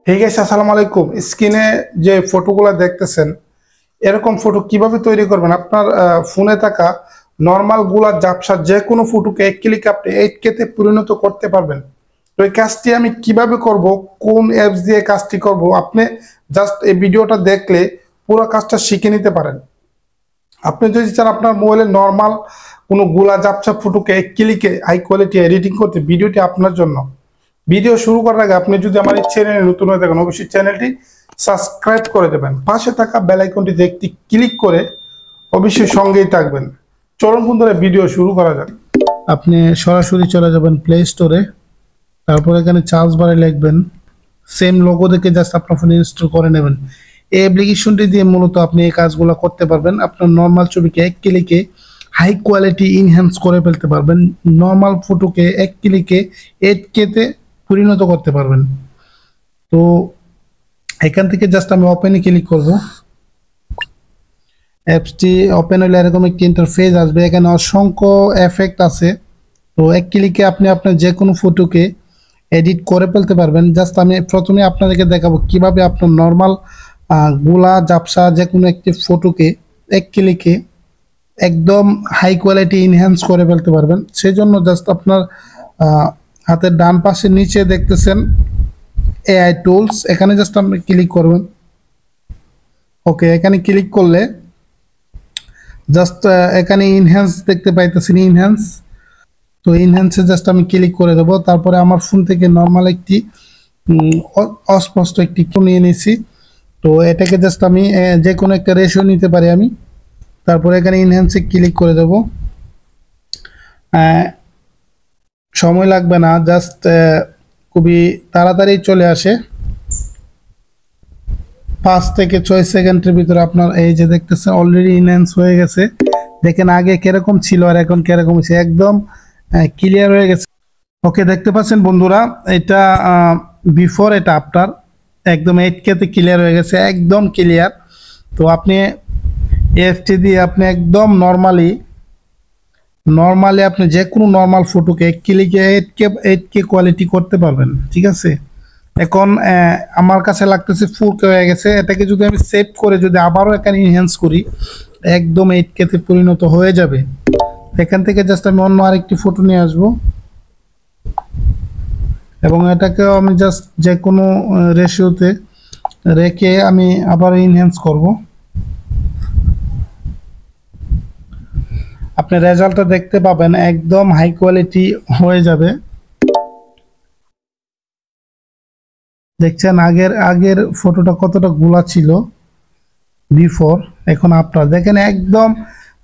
Hey guys, আসসালামু আলাইকুম। স্ক্রিনে যে ফটোগুলো দেখতেছেন, এরকম ফটো কিভাবে তৈরি করবেন? আপনার ফোনে থাকা নর্মাল গুলা ঝাপসা যে কোনো ফটোকে এক ক্লিকে আপনি 8K তে পরিণত করতে পারবেন। তো এই কাজটি আমি কিভাবে করব, কোন অ্যাপস দিয়ে কাজটি করব, আপনি জাস্ট এই ভিডিওটা দেখলে পুরো কাজটা শিখে নিতে পারেন। আপনি যদি চান আপনার মোবাইলে নর্মাল কোনো গোলা ঝাপসা ফটোকে এক ক্লিকে হাই কোয়ালিটি এডিটিং করতে, ভিডিওটি আপনার জন্য। ভিডিও শুরু করার আগে আপনি যদি আমার এই চ্যানেলে নতুন হয়ে থাকেন, অবশ্যই চ্যানেলটি সাবস্ক্রাইব করে দেবেন। পাশে থাকা বেল আইকনটিতে একটি ক্লিক করে অবশ্যই সঙ্গেই থাকবেন। চলুন বন্ধুরা, ভিডিও শুরু করা যাক। আপনি সরাসরি চলে যাবেন প্লে স্টোরে, তারপর এখানে চার্জ বারে লিখবেন সেম লোগো দেখে জাস্ট আপনার ফোনে ইনস্টল করে নেবেন। এই অ্যাপ্লিকেশনটি দিয়ে মূলত আপনি এই কাজগুলো করতে পারবেন। আপনার নর্মাল ছবিকে এক ক্লিকে হাই কোয়ালিটি ইনহ্যান্স করে ফেলতে পারবেন। নর্মাল ফটোকে এক ক্লিকে 8K তে পরিণত করতে পারবেন। তো এখান থেকে জাস্ট আমি ওপেনে ক্লিক করব। অ্যাপসটি ওপেন হলে এরকম একটি ইন্টারফেস আসবে। এখানে অসংখ্য এফেক্ট আছে। তো এক ক্লিকে আপনি আপনার যে কোনো ফটোকে এডিট করে ফেলতে পারবেন। জাস্ট আমি প্রথমে আপনাদেরকে দেখাবো কিভাবে আপনার নর্মাল গোলা ঝাপসা যে কোনো একটি ফটোকে এক ক্লিকে একদম হাই কোয়ালিটি ইনহ্যান্স করে ফেলতে পারবেন। সেই জন্য জাস্ট আপনার হাতের ডান পাশে নিচে দেখতেছেন এআই টুলস, এখানে জাস্ট আপনি ক্লিক করবেন। ওকে, এখানে ক্লিক করলে জাস্ট এখানে ইনহ্যান্স দেখতে পাইতেছেন, ইনহ্যান্স। তো ইনহ্যান্সে জাস্ট আমি ক্লিক করে দেবো। তারপরে আমার ফোন থেকে নর্মাল একটি অস্পষ্ট একটি নিয়ে নিয়েছি। তো এটাকে জাস্ট আমি যে কোনো একটা রেশিও নিতে পারি আমি। তারপরে এখানে ইনহ্যান্সে ক্লিক করে দেবো। সময় লাগবে না, জাস্ট খুবই তাড়াতাড়ি চলে আসে। 5 থেকে 6 সেকেন্ডের ভিতরে আপনার এই যে দেখতেছেন অলরেডি ইনহ্যান্স হয়ে গেছে। দেখেন আগে কিরকম ছিল আর এখন কিরকম হয়েছে, একদম ক্লিয়ার হয়ে গেছে। ওকে, দেখতে পাচ্ছেন বন্ধুরা, এটা বিফোর, এটা আফটার। একদম 8K তে ক্লিয়ার হয়ে গেছে, একদম ক্লিয়ার। তো আপনি এফটি দিয়ে আপনি একদম নর্মালি আপনি যে কোনো নর্মাল ফটোকে এক ক্লিকে 8K কোয়ালিটি করতে পারবেন। ঠিক আছে, এখন আমার কাছে লাগতেছে 4K হয়ে গেছে। এটাকে যদি আমি সেভ করে যদি আবারও এখানে ইনহ্যান্স করি, একদম 8K তে পরিণত হয়ে যাবে। এখান থেকে জাস্ট আমি অন্য আরেকটি ফটো নিয়ে আসবো এবং এটাকেও আমি জাস্ট যে কোনো রেশিওতে রেখে আমি আবার ইনহ্যান্স করব। আপনি রেজাল্টটা দেখতে পাবেন, একদম হাই কোয়ালিটি হয়ে যাবে। দেখছেন আগের ফটোটা কতটা গোলা ছিল বিফোর, এখন আফটার দেখেন একদম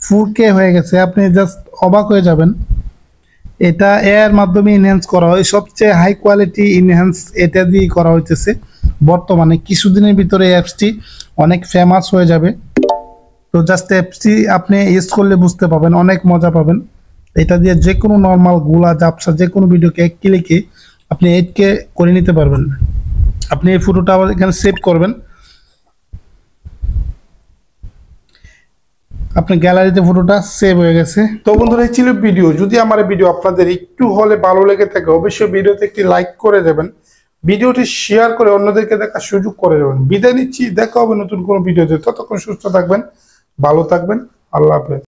4K হয়ে গেছে। আপনি জাস্ট অবাক হয়ে যাবেন। এটা এর মাধ্যমে ইনহ্যান্স করা হয়, সবচেয়ে হাই কোয়ালিটি ইনহ্যান্স এটা দিয়ে করা হইতেছে বর্তমানে। কিছুদিনের ভিতরে অ্যাপসটি অনেক ফেমাস হয়ে যাবে। তো জাস্ট অ্যাপসটি আপনি ইউজ করলে বুঝতে পাবেন, অনেক মজা পাবেন। এটা দিয়ে যে কোনো নর্মাল গোলা ঝাপসা যে কোনো ভিডিওকে এক ক্লিকে আপনি 8K করে নিতে পারবেন। আপনি এই ফটোটা আবার এখানে সেভ করবেন, আপনার গ্যালারিতে ফটোটা সেভ হয়ে গেছে। তো বন্ধুরা, এই ছিল ভিডিও। যদি আমার এই ভিডিও আপনাদের একটু হলে ভালো লেগে থাকে, অবশ্যই ভিডিওতে একটি লাইক করে দেবেন, ভিডিওটি শেয়ার করে অন্যদেরকে দেখার সুযোগ করে দেবেন। বিদায় নিচ্ছি, দেখা হবে নতুন কোনো ভিডিওতে। ততক্ষণ সুস্থ থাকবেন, ভালো থাকবেন, আল্লাহ হাফেজ।